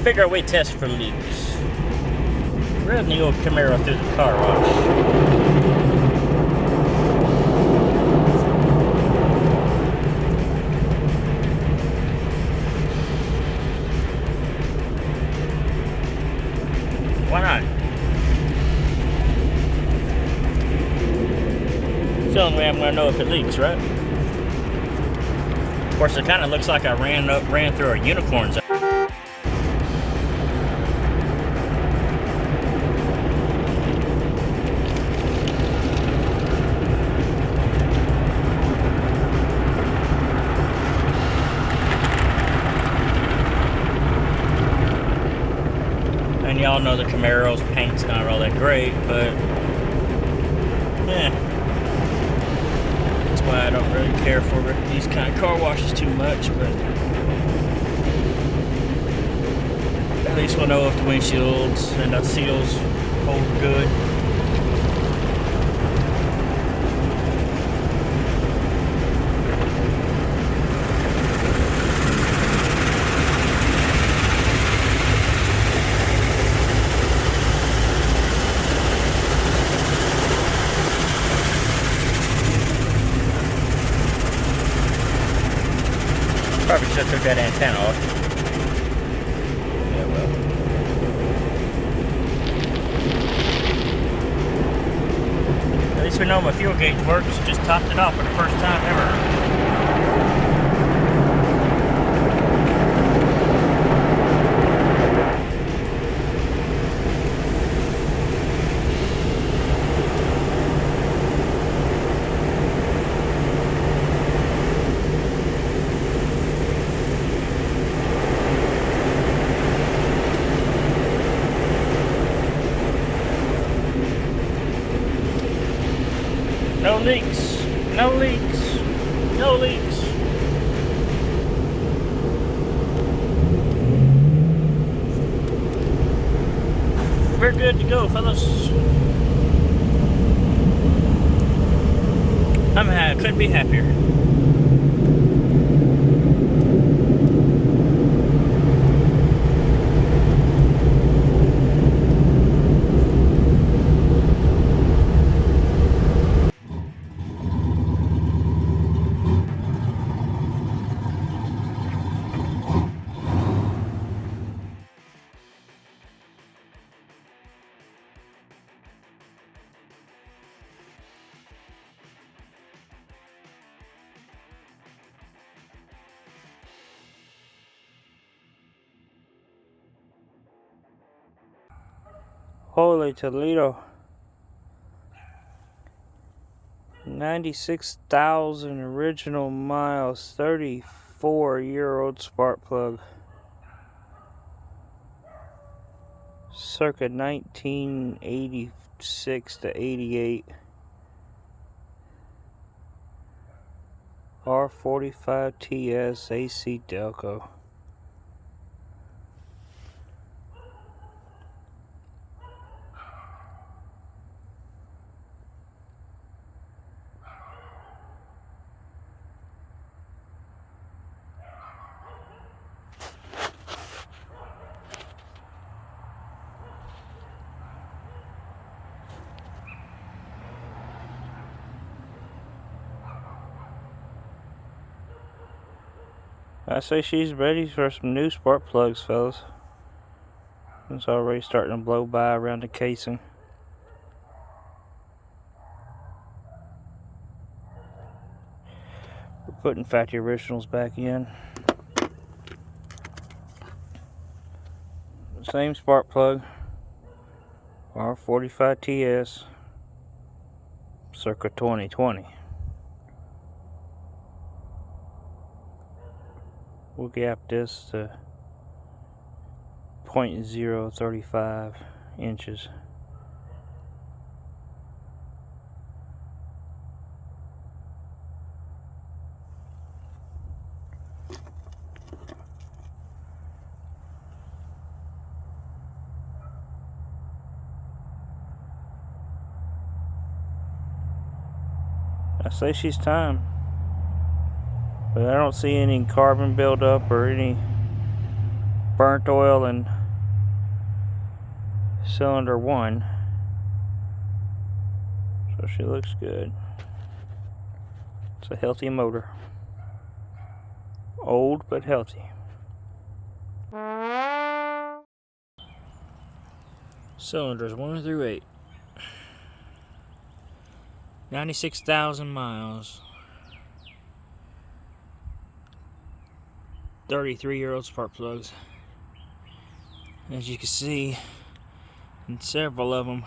Figure we test for leaks. Running the old Camaro through the car wash. Why not? It's the only way I'm going to know if it leaks, right? Of course, it kind of looks like I ran through a unicorn's eye. And y'all know the Camaro's paint's not all that great, but that's why I don't really care for these kind of car washes too much. But at least we'll know if the windshields and the seals hold good. Probably should have took that antenna off. Yeah, well. At least we know my fuel gauge works. Just topped it off for the first time ever. No leaks, no leaks, no leaks. We're good to go, fellas. Couldn't be happier. Holy Toledo. 96,000 original miles, 34-year-old spark plug. Circa 1986 to 88. R45 TS AC Delco. I say she's ready for some new spark plugs, fellas. It's already starting to blow by around the casing. We're putting factory originals back in. Same spark plug, R45 TS, circa 2020. We'll gap this to 0.035 inches. I say she's time. But I don't see any carbon buildup or any burnt oil in cylinder 1. So she looks good. It's a healthy motor. Old but healthy. Cylinders 1 through 8. 96,000 miles. 33-year-old spark plugs. As you can see, in several of them,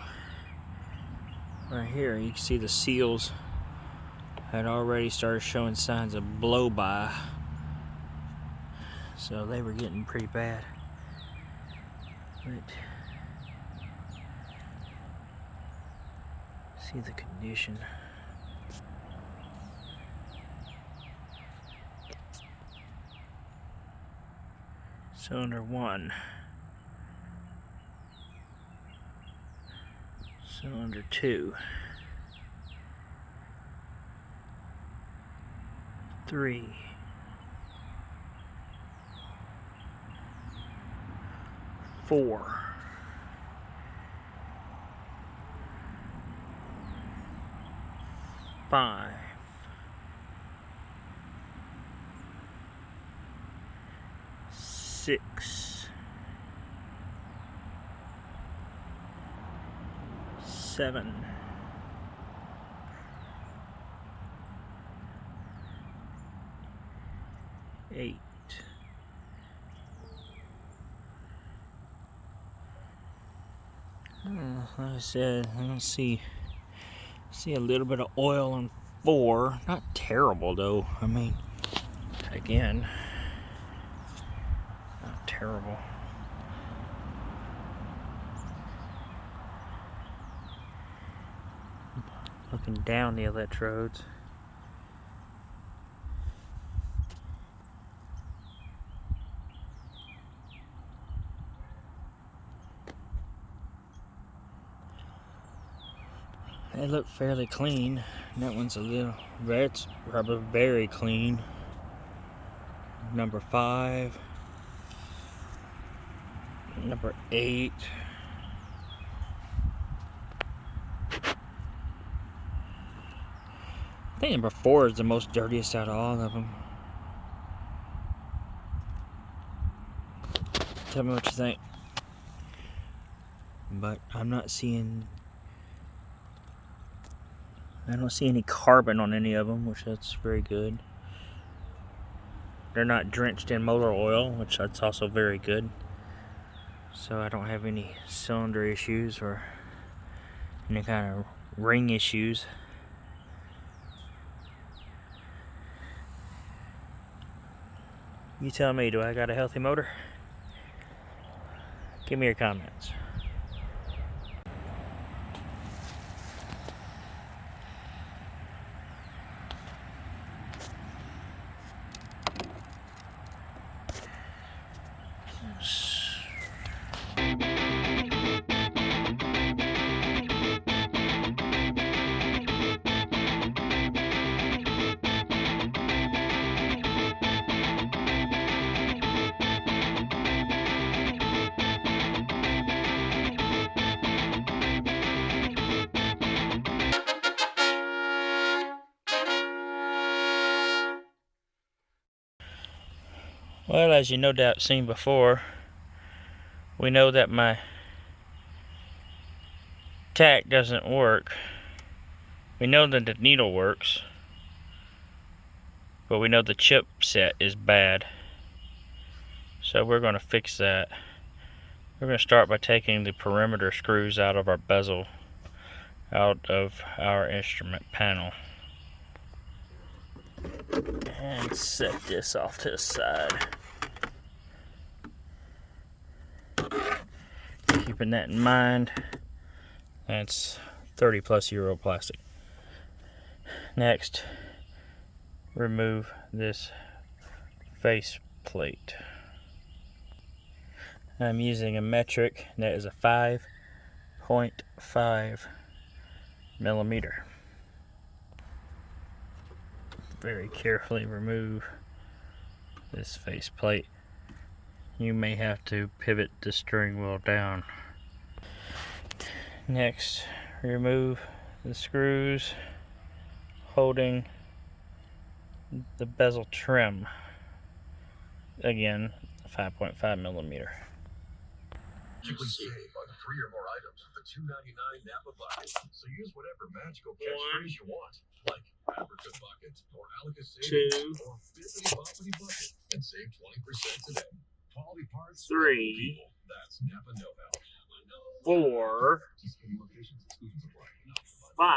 right here, you can see the seals had already started showing signs of blow-by. So they were getting pretty bad. But see the condition. Cylinder 1. Cylinder 2. 3. 4. 5. 6. 7. 8. Like I said, I don't see a little bit of oil on 4. Not terrible though. I mean, again, not terrible. Looking down the electrodes. They look fairly clean. That one's a little, that's probably very clean. Number 5. Number 8. I think number 4 is the most dirtiest out of all of them. Tell me what you think. But I'm not seeing, I don't see any carbon on any of them, which that's very good. They're not drenched in motor oil, which that's also very good. So I don't have any cylinder issues or any kind of ring issues. You tell me, do I got a healthy motor? Give me your comments. Well, as you no doubt seen before, we know that my tack doesn't work. We know that the needle works, but we know the chip set is bad. So we're going to fix that. We're going to start by taking the perimeter screws out of our bezel, out of our instrument panel. And set this off to the side. Keeping that in mind, that's 30+ year old plastic. Next, remove this face plate. I'm using a metric that is a 5.5 millimeter. Very carefully remove this face plate. you may have to pivot the steering wheel down. Next, remove the screws holding the bezel trim. Again, 5.5 millimeter. You can save on 3 or more items with the $2.99 Napa bucket. So use whatever magical catchphrase you want, like Fabricated bucket or ACCEL or Bippity Boppity bucket, and save 20% today. Quality parts, 3, that's Napa know-how. 4, 5,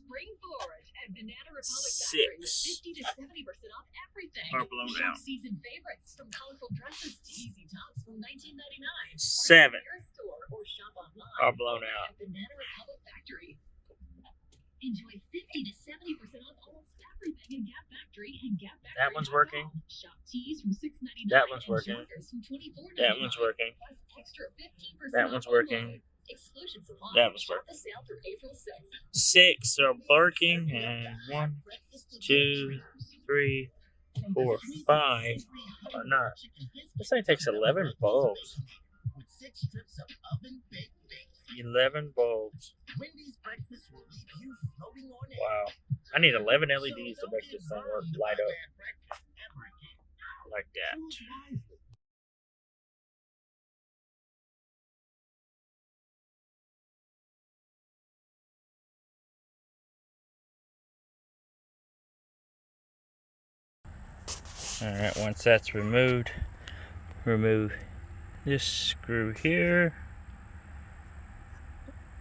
Spring forward at Banana Republic 6 50 to 70% off everything. are blown Shop out. season favorites from colorful dresses to easy tops from $19.99. 7 Store or shop online are blown out. at Banana Republic Factory. Enjoy 50 to 70% off almost everything in Gap Factory and Gap Factory. That one's working. Shop tees from $6.99. That one's working. From $24.99. That one's working. Plus extra 15% That one's working. Exclusion supply. That was Shop the sale through April 6th. 6 are working, and 1, 2, 3, 4, 5 are not. This thing takes 11 bulbs. 11 bulbs. Wow. I need 11 LEDs to make this thing work, light up like that. Alright, once that's removed, remove this screw here,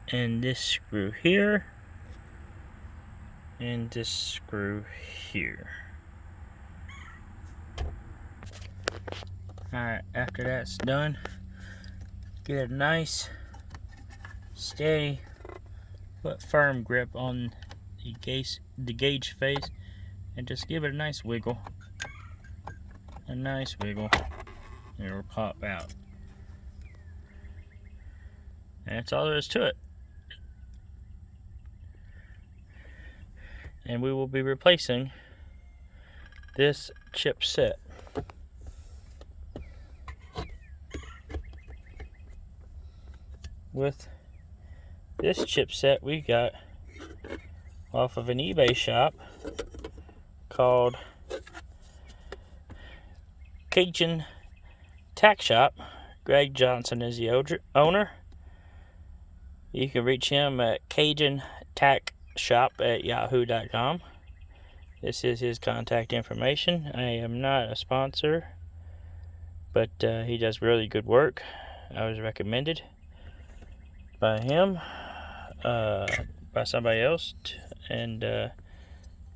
and this screw here, and this screw here. Alright, after that's done, get a nice, steady, but firm grip on the gauge face, and just give it a nice wiggle. A nice wiggle, and it'll pop out. And that's all there is to it. And we will be replacing this chip set. With this chip set we got off of an eBay shop called Cajun Tach Shop. Greg Johnson is the owner. You can reach him at Cajun Tach Shop at yahoo.com. This is his contact information. I am not a sponsor, but he does really good work. I was recommended by him, by somebody else, and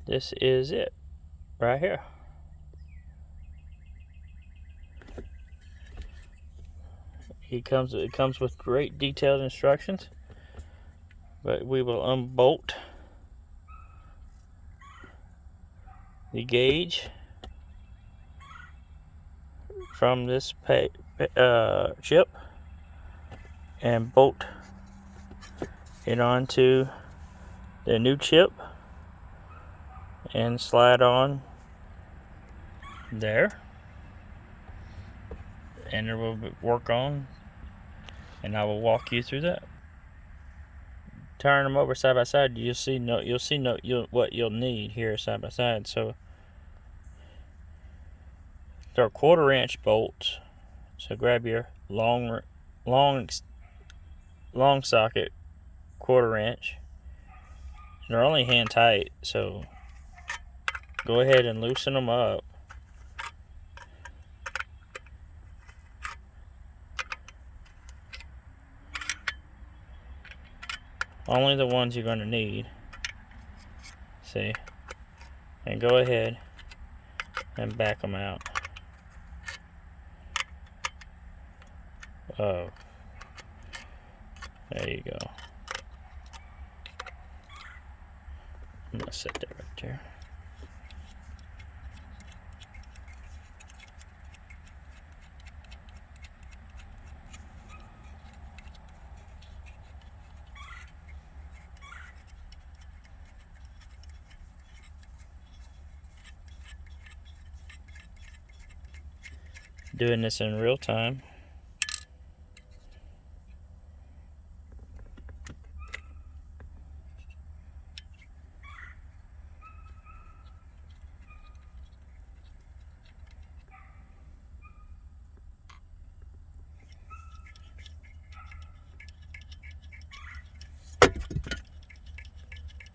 this is it right here. It comes with great detailed instructions, but we will unbolt the gauge from this chip and bolt it onto the new chip and slide on there, and it will work on, and I will walk you through that. Turn them over side by side. You'll see what you'll need here side by side. So they're 1/4 inch bolts. So grab your long socket, 1/4 inch. They're only hand tight, so go ahead and loosen them up. Only the ones you're going to need. See? And go ahead and back them out. Oh. There you go. I'm going to set that right there. doing this in real time.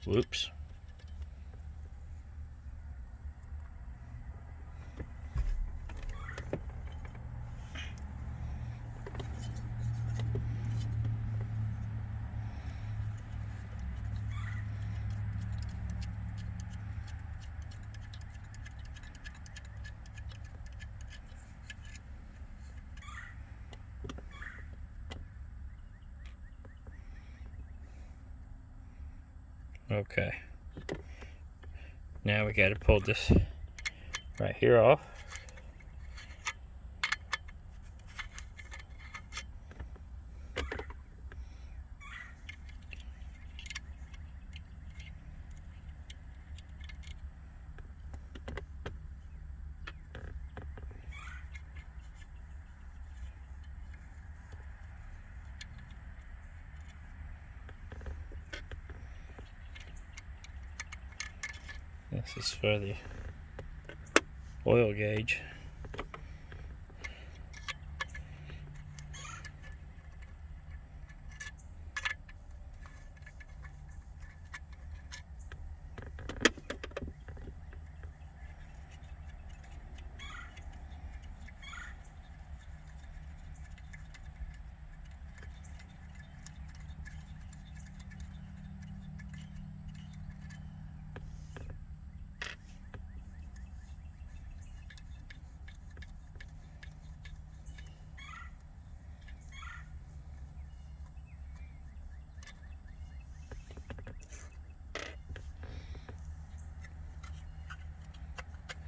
Whoops. Okay. Now we got to pull this right here off. This is for the oil gauge.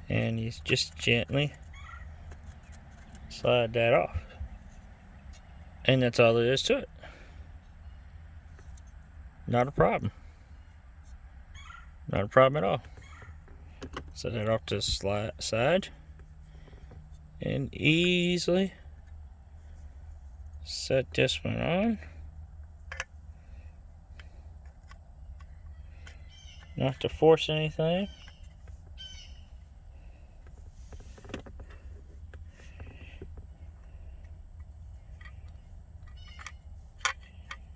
And you just gently slide that off. And that's all there is to it. Not a problem. Not a problem at all. Set that off to the side. And easily set this one on. Not to force anything.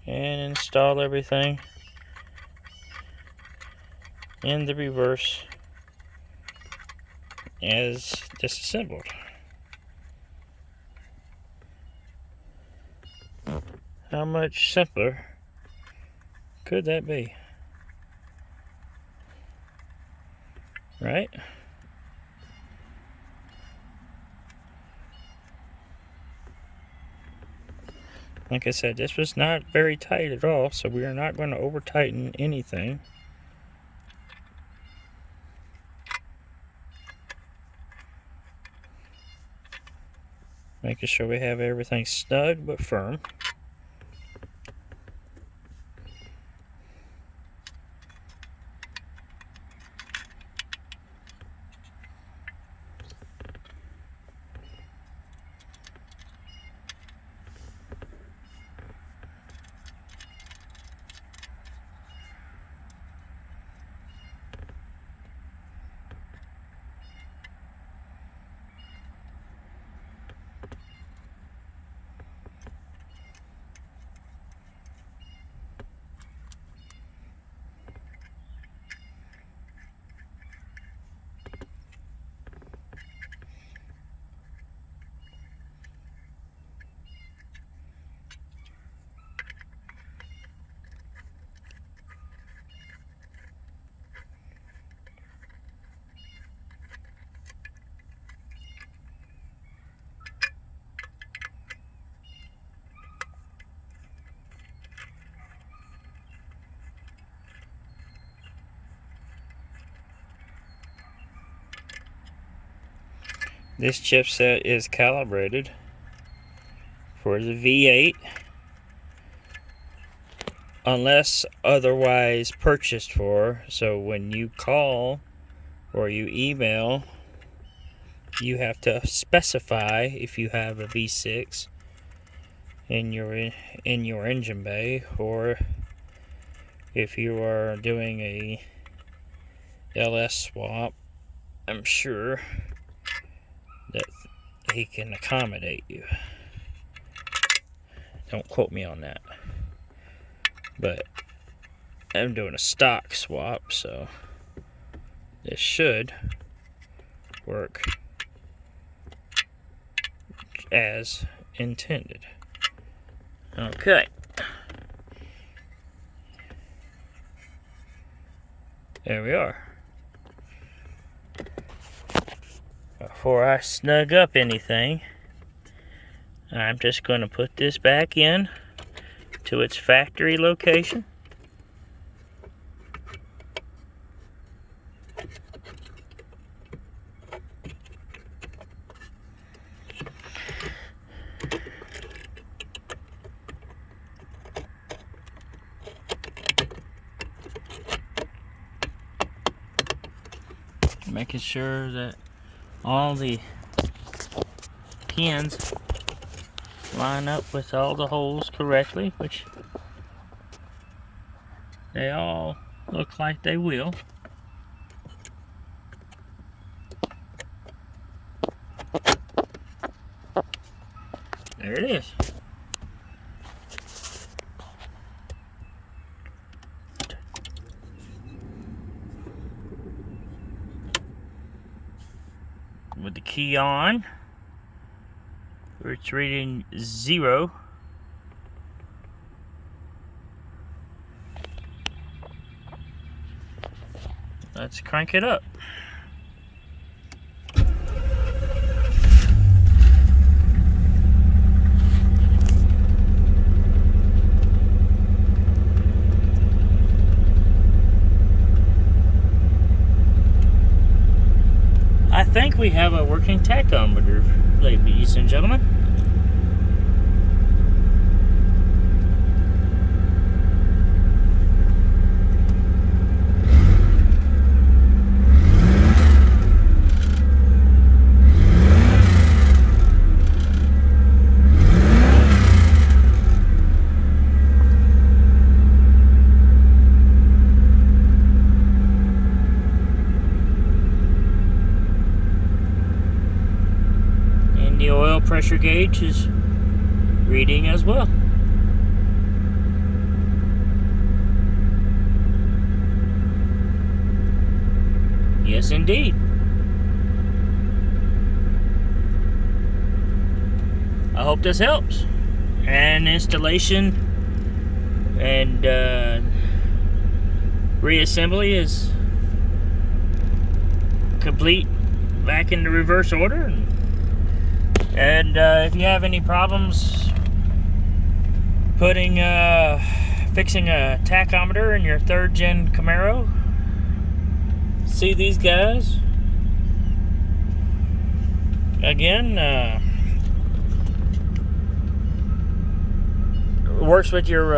And install everything in the reverse as disassembled. How much simpler could that be? Right? Like I said, this was not very tight at all, so we are not going to over tighten anything. Making sure we have everything snug but firm. This chipset is calibrated for the V8 unless otherwise purchased for. So when you call or you email you have to specify if you have a V6 in your engine bay, or if you are doing a LS swap. I'm sure that he can accommodate you. Don't quote me on that, but I'm doing a stock swap, so this should work as intended. Okay. There we are. Before I snug up anything, I'm just going to put this back in to its factory location. Making sure that all the pins line up with all the holes correctly, which they all look like they will. There it is. With the key on, where it's reading 0. Let's crank it up. I think we have a working tachometer, ladies and gentlemen. The oil pressure gauge is reading as well. Yes, indeed. I hope this helps. And installation and reassembly is complete, back in the reverse order. And if you have any problems fixing a tachometer in your 3rd gen Camaro, see these guys. Again, works with your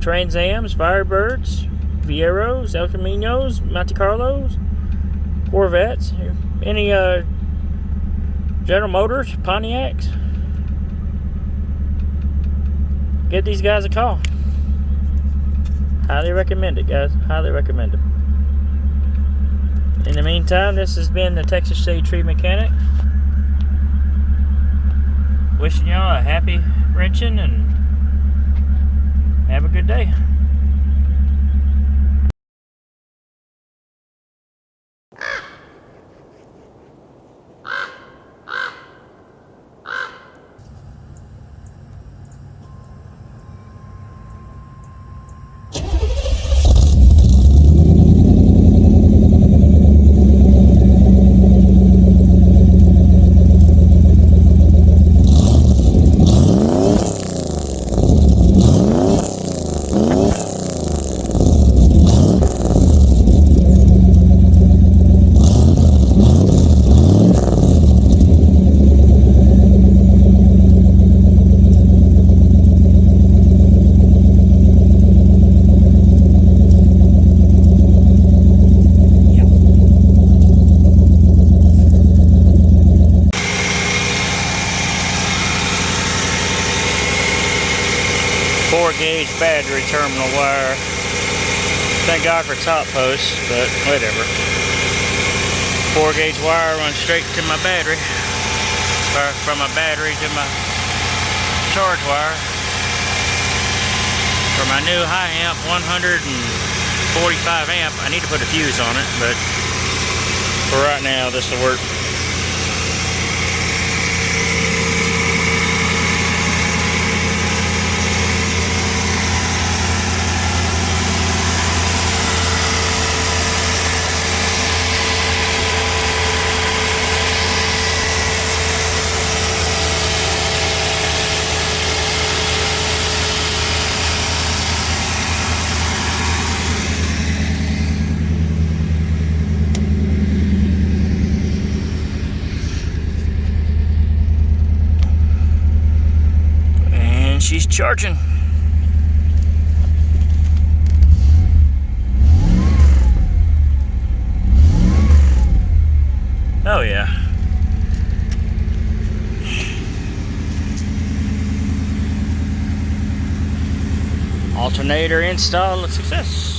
Trans Ams, Firebirds, Vieros, El Caminos, Monte Carlos, Corvettes, any General Motors, Pontiacs. Give these guys a call. Highly recommend it, guys. Highly recommend it. In the meantime, this has been the Texas Shade Tree Mechanic. Wishing y'all a happy wrenching and have a good day. 4-gauge battery terminal wire. Thank God for top posts, but whatever. 4-gauge wire runs straight to my battery, or from my battery to my charge wire. For my new high amp 145 amp, I need to put a fuse on it, but for right now this will work. She's charging. Oh yeah. Alternator install a success.